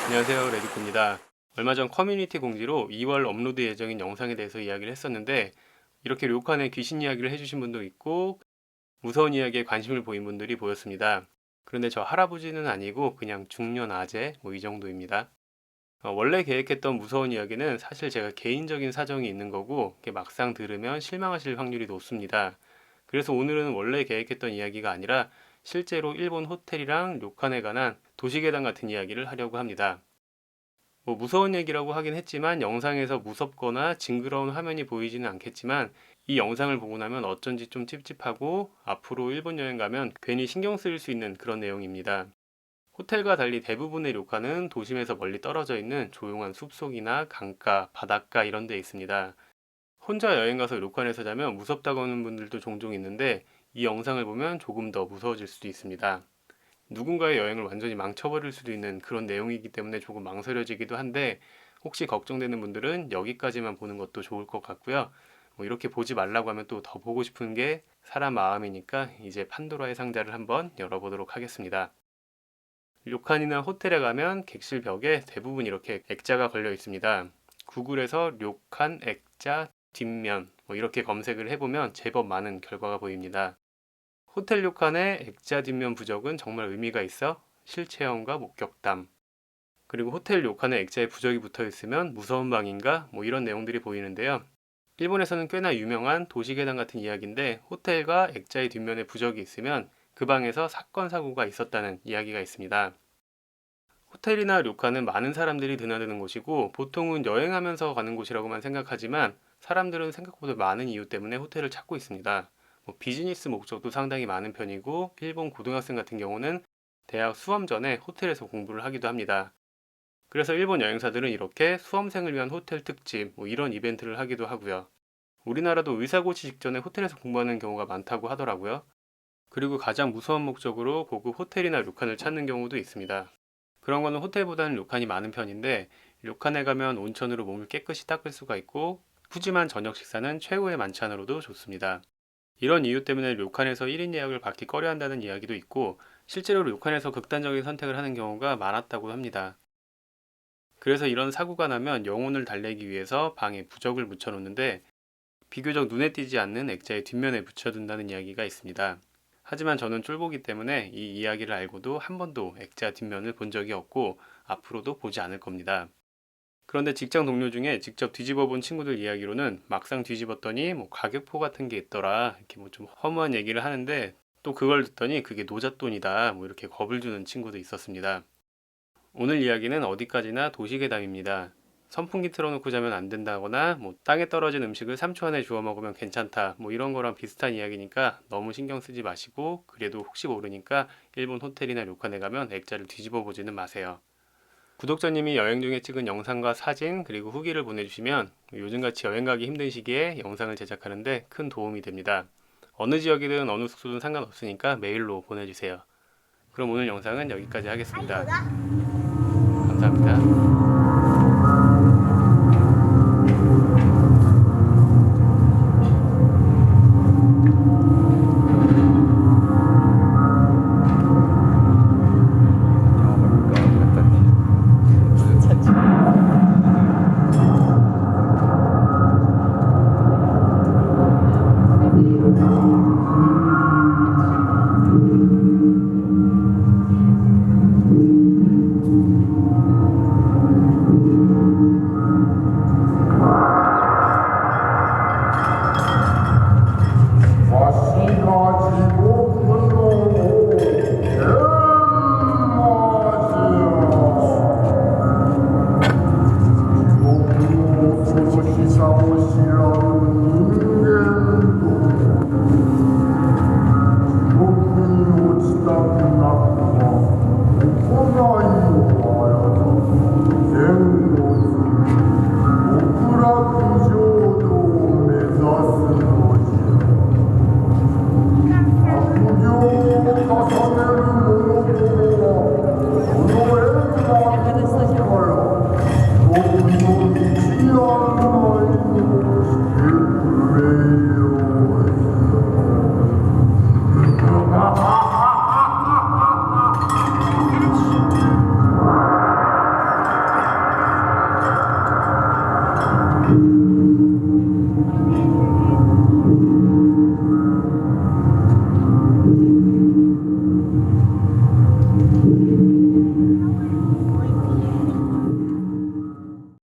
안녕하세요, 레디코입니다. 얼마 전 커뮤니티 공지로 2월 업로드 예정인 영상에 대해서 이야기를 했었는데, 이렇게 료칸의 귀신 이야기를 해주신 분도 있고 무서운 이야기에 관심을 보인 분들이 보였습니다. 그런데 저 할아버지는 아니고 그냥 중년 아재 뭐 이 정도입니다. 원래 계획했던 무서운 이야기는 사실 제가 개인적인 사정이 있는 거고, 이렇게 막상 들으면 실망하실 확률이 높습니다. 그래서 오늘은 원래 계획했던 이야기가 아니라 실제로 일본 호텔이랑 료칸에 관한 도시괴담 같은 이야기를 하려고 합니다. 뭐 무서운 얘기라고 하긴 했지만 영상에서 무섭거나 징그러운 화면이 보이지는 않겠지만, 이 영상을 보고 나면 어쩐지 좀 찝찝하고 앞으로 일본 여행 가면 괜히 신경 쓰일 수 있는 그런 내용입니다. 호텔과 달리 대부분의 료칸은 도심에서 멀리 떨어져 있는 조용한 숲속이나 강가, 바닷가 이런 데 있습니다. 혼자 여행 가서 료칸에서 자면 무섭다고 하는 분들도 종종 있는데, 이 영상을 보면 조금 더 무서워질 수도 있습니다. 누군가의 여행을 완전히 망쳐버릴 수도 있는 그런 내용이기 때문에 조금 망설여지기도 한데, 혹시 걱정되는 분들은 여기까지만 보는 것도 좋을 것 같고요. 뭐 이렇게 보지 말라고 하면 또 더 보고 싶은 게 사람 마음이니까 이제 판도라의 상자를 한번 열어보도록 하겠습니다. 료칸이나 호텔에 가면 객실 벽에 대부분 이렇게 액자가 걸려 있습니다. 구글에서 료칸 액자 뒷면 뭐 이렇게 검색을 해보면 제법 많은 결과가 보입니다. 호텔 료칸의 액자 뒷면 부적은 정말 의미가 있어 실체험과 목격담, 그리고 호텔 료칸의 액자에 부적이 붙어 있으면 무서운 방인가 뭐 이런 내용들이 보이는데요. 일본에서는 꽤나 유명한 도시괴담 같은 이야기인데, 호텔과 액자의 뒷면에 부적이 있으면 그 방에서 사건 사고가 있었다는 이야기가 있습니다. 호텔이나 료칸은 많은 사람들이 드나드는 곳이고 보통은 여행하면서 가는 곳이라고만 생각하지만, 사람들은 생각보다 많은 이유 때문에 호텔을 찾고 있습니다. 뭐 비즈니스 목적도 상당히 많은 편이고, 일본 고등학생 같은 경우는 대학 수험 전에 호텔에서 공부를 하기도 합니다. 그래서 일본 여행사들은 이렇게 수험생을 위한 호텔 특집 뭐 이런 이벤트를 하기도 하고요. 우리나라도 의사 고시 직전에 호텔에서 공부하는 경우가 많다고 하더라고요. 그리고 가장 무서운 목적으로 고급 호텔이나 료칸을 찾는 경우도 있습니다. 그런 거는 호텔보다는 료칸이 많은 편인데, 료칸에 가면 온천으로 몸을 깨끗이 닦을 수가 있고 푸짐한 저녁 식사는 최고의 만찬으로도 좋습니다. 이런 이유 때문에 료칸에서 1인 예약을 받기 꺼려한다는 이야기도 있고, 실제로 료칸에서 극단적인 선택을 하는 경우가 많았다고 합니다. 그래서 이런 사고가 나면 영혼을 달래기 위해서 방에 부적을 묻혀놓는데, 비교적 눈에 띄지 않는 액자의 뒷면에 붙여둔다는 이야기가 있습니다. 하지만 저는 쫄보기 때문에 이 이야기를 알고도 한 번도 액자 뒷면을 본 적이 없고 앞으로도 보지 않을 겁니다. 그런데 직장 동료 중에 직접 뒤집어 본 친구들 이야기로는 막상 뒤집었더니 뭐 가격표 같은 게 있더라, 이렇게 뭐 좀 허무한 얘기를 하는데, 또 그걸 듣더니 그게 노잣돈이다 뭐 이렇게 겁을 주는 친구도 있었습니다. 오늘 이야기는 어디까지나 도시괴담입니다. 선풍기 틀어놓고 자면 안 된다거나 뭐 땅에 떨어진 음식을 3초 안에 주워 먹으면 괜찮다 뭐 이런 거랑 비슷한 이야기니까 너무 신경 쓰지 마시고, 그래도 혹시 모르니까 일본 호텔이나 료칸에 가면 액자를 뒤집어 보지는 마세요. 구독자님이 여행 중에 찍은 영상과 사진 그리고 후기를 보내주시면 요즘같이 여행 가기 힘든 시기에 영상을 제작하는데 큰 도움이 됩니다. 어느 지역이든 어느 숙소든 상관없으니까 메일로 보내주세요. 그럼 오늘 영상은 여기까지 하겠습니다. 감사합니다.